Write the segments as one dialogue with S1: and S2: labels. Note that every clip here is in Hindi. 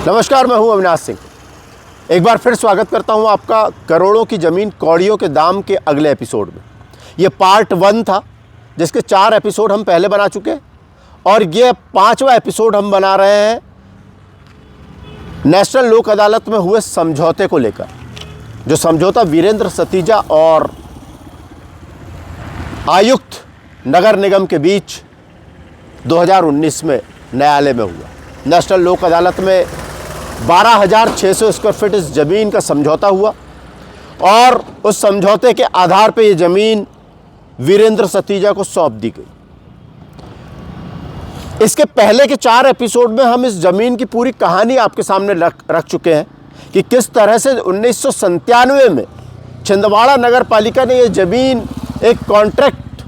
S1: नमस्कार, मैं हूं अविनाश सिंह। एक बार फिर स्वागत करता हूं आपका करोड़ों की ज़मीन कौड़ियों के दाम के अगले एपिसोड में। ये पार्ट 1 था, जिसके 4 एपिसोड हम पहले बना चुके हैं और ये 5वां एपिसोड हम बना रहे हैं नेशनल लोक अदालत में हुए समझौते को लेकर। जो समझौता वीरेंद्र सतीजा और आयुक्त नगर निगम के बीच 2019 में न्यायालय में हुआ। नेशनल लोक अदालत में 12,600 स्क्वायर फीट इस ज़मीन का समझौता हुआ और उस समझौते के आधार पर यह ज़मीन वीरेंद्र सतीजा को सौंप दी गई। इसके पहले के 4 एपिसोड में हम इस ज़मीन की पूरी कहानी आपके सामने रख चुके हैं कि किस तरह से 1997 में छिंदवाड़ा नगर पालिका ने यह ज़मीन एक कॉन्ट्रैक्ट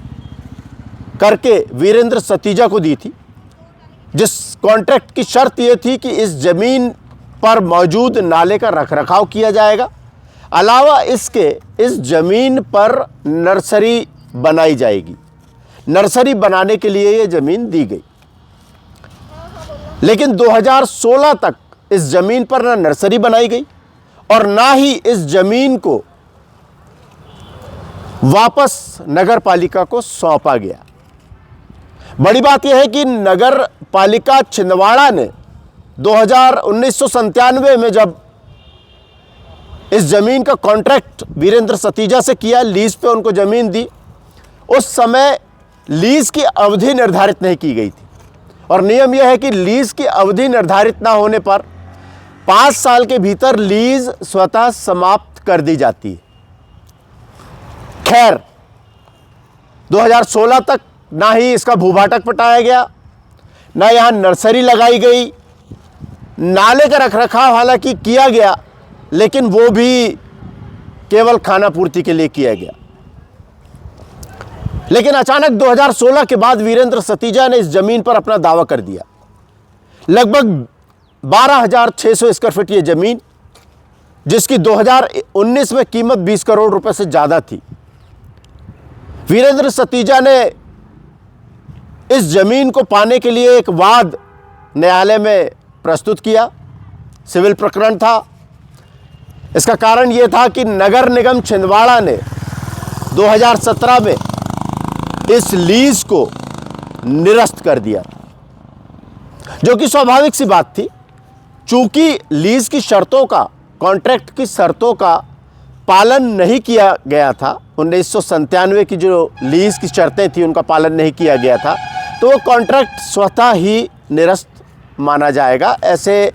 S1: करके वीरेंद्र सतीजा को दी थी, जिस कॉन्ट्रैक्ट की शर्त यह थी कि इस ज़मीन पर मौजूद नाले का रखरखाव किया जाएगा। अलावा इसके इस ज़मीन पर नर्सरी बनाई जाएगी। नर्सरी बनाने के लिए यह ज़मीन दी गई, लेकिन 2016 तक इस ज़मीन पर ना नर्सरी बनाई गई और ना ही इस ज़मीन को वापस नगर पालिका को सौंपा गया। बड़ी बात यह है कि नगर पालिका छिंदवाड़ा ने 1997 में जब इस ज़मीन का कॉन्ट्रैक्ट वीरेंद्र सतीजा से किया, लीज पे उनको ज़मीन दी, उस समय लीज की अवधि निर्धारित नहीं की गई थी और नियम यह है कि लीज की अवधि निर्धारित ना होने पर 5 साल के भीतर लीज स्वतः समाप्त कर दी जाती है। खैर, 2016 तक ना ही इसका भूभाटक पटाया गया, ना यहां नर्सरी लगाई गई। नाले का रखरखाव हालांकि किया गया, लेकिन वो भी केवल खाना पूर्ति के लिए किया गया। लेकिन अचानक 2016 के बाद वीरेंद्र सतीजा ने इस जमीन पर अपना दावा कर दिया। लगभग 12,600 स्क्वायर फीट ये जमीन, जिसकी 2019 में कीमत 20 करोड़ रुपए से ज्यादा थी। वीरेंद्र सतीजा ने इस जमीन को पाने के लिए एक वाद न्यायालय में प्रस्तुत किया। सिविल प्रकरण था। इसका कारण यह था कि नगर निगम छिंदवाड़ा ने 2017 में इस लीज को निरस्त कर दिया, जो कि स्वाभाविक सी बात थी। चूंकि लीज की शर्तों का, कॉन्ट्रैक्ट की शर्तों का पालन नहीं किया गया था, 1997 की जो लीज की शर्तें थी उनका पालन नहीं किया गया था, तो वो कॉन्ट्रैक्ट स्वतः ही निरस्त माना जाएगा। ऐसे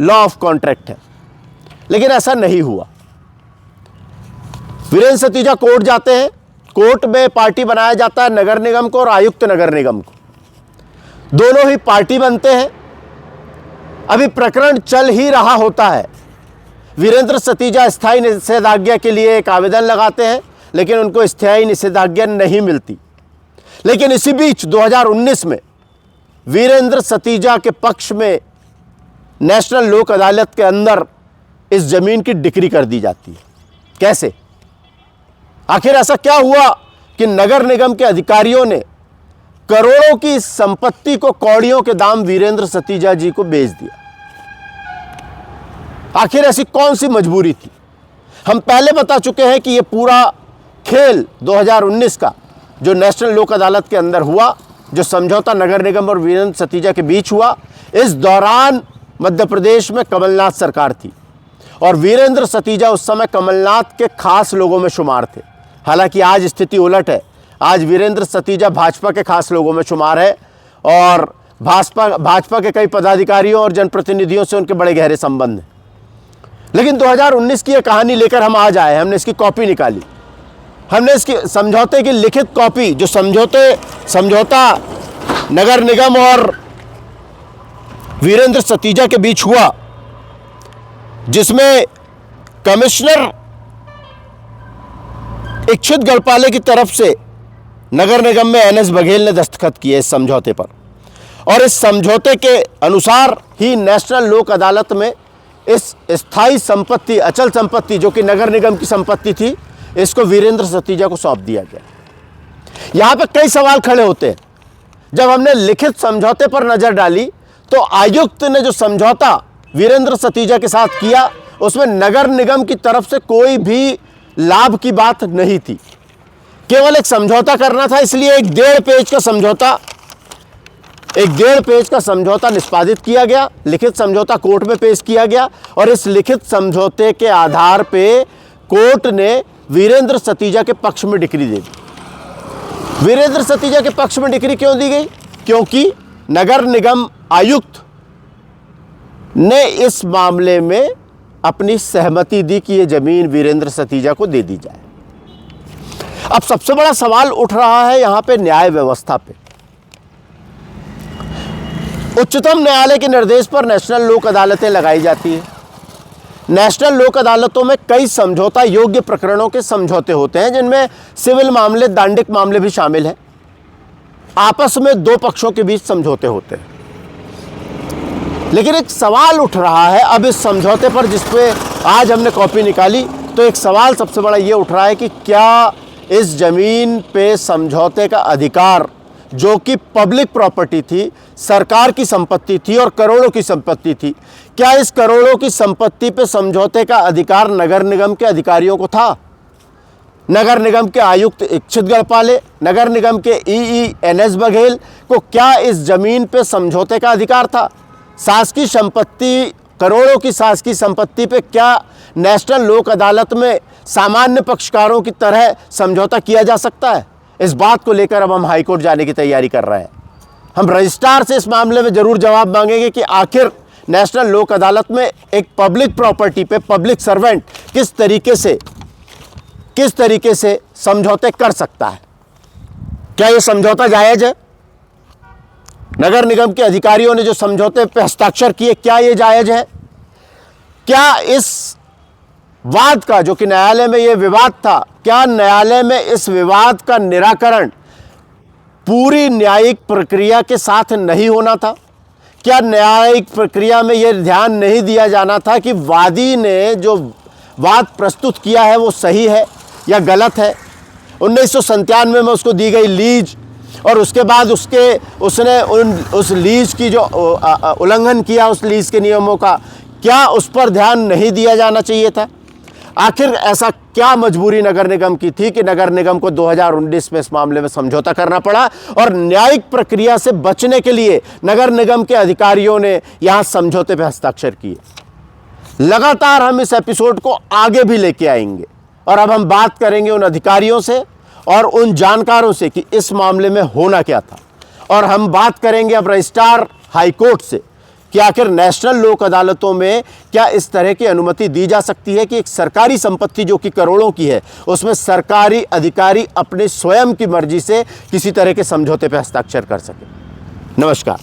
S1: लॉ ऑफ कॉन्ट्रैक्ट है, लेकिन ऐसा नहीं हुआ। वीरेंद्र सतीजा कोर्ट जाते हैं। कोर्ट में पार्टी बनाया जाता है नगर निगम को और आयुक्त नगर निगम को। दोनों ही पार्टी बनते हैं। अभी प्रकरण चल ही रहा होता है। वीरेंद्र सतीजा स्थायी निषेधाज्ञा के लिए एक आवेदन लगाते हैं, लेकिन उनको स्थायी निषेधाज्ञा नहीं मिलती। लेकिन इसी बीच 2019 में वीरेंद्र सतीजा के पक्ष में नेशनल लोक अदालत के अंदर इस जमीन की डिक्री कर दी जाती है। कैसे? आखिर ऐसा क्या हुआ कि नगर निगम के अधिकारियों ने करोड़ों की संपत्ति को कौड़ियों के दाम वीरेंद्र सतीजा जी को बेच दिया? आखिर ऐसी कौन सी मजबूरी थी? हम पहले बता चुके हैं कि यह पूरा खेल 2019 का जो नेशनल लोक अदालत के अंदर हुआ, जो समझौता नगर निगम और वीरेंद्र सतीजा के बीच हुआ, इस दौरान मध्य प्रदेश में कमलनाथ सरकार थी और वीरेंद्र सतीजा उस समय कमलनाथ के खास लोगों में शुमार थे। हालांकि आज स्थिति उलट है। आज वीरेंद्र सतीजा भाजपा के खास लोगों में शुमार है और भाजपा के कई पदाधिकारियों और जनप्रतिनिधियों से उनके बड़े गहरे संबंध हैं। लेकिन 2019 की यह कहानी लेकर हम आज आए। हमने इसकी कॉपी निकाली। हमने इसकी समझौते की लिखित कॉपी, जो समझौता नगर निगम और वीरेंद्र सतीजा के बीच हुआ, जिसमें कमिश्नर इच्छित गढ़पाले की तरफ से नगर निगम में NS बघेल ने दस्तखत किए इस समझौते पर, और इस समझौते के अनुसार ही नेशनल लोक अदालत में इस स्थायी संपत्ति, अचल संपत्ति जो कि नगर निगम की संपत्ति थी, इसको वीरेंद्र सतीजा को सौंप दिया गया। यहां पे कई सवाल खड़े होते हैं। जब हमने लिखित समझौते पर नजर डाली तो आयुक्त ने जो समझौता वीरेंद्र सतीजा के साथ किया, उसमें नगर निगम की तरफ से कोई भी लाभ की बात नहीं थी, केवल एक समझौता करना था। इसलिए एक 1.5 पेज का समझौता निष्पादित किया गया, लिखित समझौता कोर्ट में पेश किया गया और इस लिखित समझौते के आधार पे कोर्ट ने वीरेंद्र सतीजा के पक्ष में डिक्री दे दी। वीरेंद्र सतीजा के पक्ष में डिक्री क्यों दी गई? क्योंकि नगर निगम आयुक्त ने इस मामले में अपनी सहमति दी कि यह जमीन वीरेंद्र सतीजा को दे दी जाए। अब सबसे बड़ा सवाल उठ रहा है यहां पे न्याय व्यवस्था पे। उच्चतम न्यायालय के निर्देश पर नेशनल लोक अदालतें लगाई जाती है। नेशनल लोक अदालतों में कई समझौता योग्य प्रकरणों के समझौते होते हैं, जिनमें सिविल मामले, दांडिक मामले भी शामिल हैं। आपस में दो पक्षों के बीच समझौते होते हैं। लेकिन एक सवाल उठ रहा है अब इस समझौते पर, जिसपे आज हमने कॉपी निकाली, तो एक सवाल सबसे बड़ा ये उठ रहा है कि क्या इस जमीन पे समझौते का अधिकार, जो कि पब्लिक प्रॉपर्टी थी, सरकार की संपत्ति थी और करोड़ों की संपत्ति थी, क्या इस करोड़ों की संपत्ति पे समझौते का अधिकार नगर निगम के अधिकारियों को था? नगर निगम के आयुक्त इच्छित गढ़पाले, नगर निगम के ईई NS बघेल को क्या इस जमीन पे समझौते का अधिकार था? शासकीय संपत्ति, करोड़ों की शासकीय संपत्ति पे क्या नेशनल लोक अदालत में सामान्य पक्षकारों की तरह समझौता किया जा सकता है? इस बात को लेकर अब हम हाईकोर्ट जाने की तैयारी कर रहे हैं। हम रजिस्ट्रार से इस मामले में जरूर जवाब मांगेंगे कि आखिर नेशनल लोक अदालत में एक पब्लिक प्रॉपर्टी पे पब्लिक सर्वेंट किस तरीके से समझौते कर सकता है। क्या यह समझौता जायज है? नगर निगम के अधिकारियों ने जो समझौते पे हस्ताक्षर किए, क्या यह जायज है? क्या इस वाद का, जो कि न्यायालय में यह विवाद था, क्या न्यायालय में इस विवाद का निराकरण पूरी न्यायिक प्रक्रिया के साथ नहीं होना था? क्या न्यायिक प्रक्रिया में यह ध्यान नहीं दिया जाना था कि वादी ने जो वाद प्रस्तुत किया है वो सही है या गलत है? 1997 में उसको दी गई लीज और उसके बाद उसने उस लीज की जो उल्लंघन किया, उस लीज के नियमों का, क्या उस पर ध्यान नहीं दिया जाना चाहिए था? आखिर ऐसा क्या मजबूरी नगर निगम की थी कि नगर निगम को 2019 में इस मामले में समझौता करना पड़ा और न्यायिक प्रक्रिया से बचने के लिए नगर निगम के अधिकारियों ने यहां समझौते पर हस्ताक्षर किए? लगातार हम इस एपिसोड को आगे भी लेके आएंगे और अब हम बात करेंगे उन अधिकारियों से और उन जानकारों से कि इस मामले में होना क्या था। और हम बात करेंगे अब रजिस्ट्रार हाईकोर्ट से कि आखिर नेशनल लोक अदालतों में क्या इस तरह की अनुमति दी जा सकती है कि एक सरकारी संपत्ति जो कि करोड़ों की है, उसमें सरकारी अधिकारी अपने स्वयं की मर्जी से किसी तरह के समझौते पर हस्ताक्षर कर सके। नमस्कार।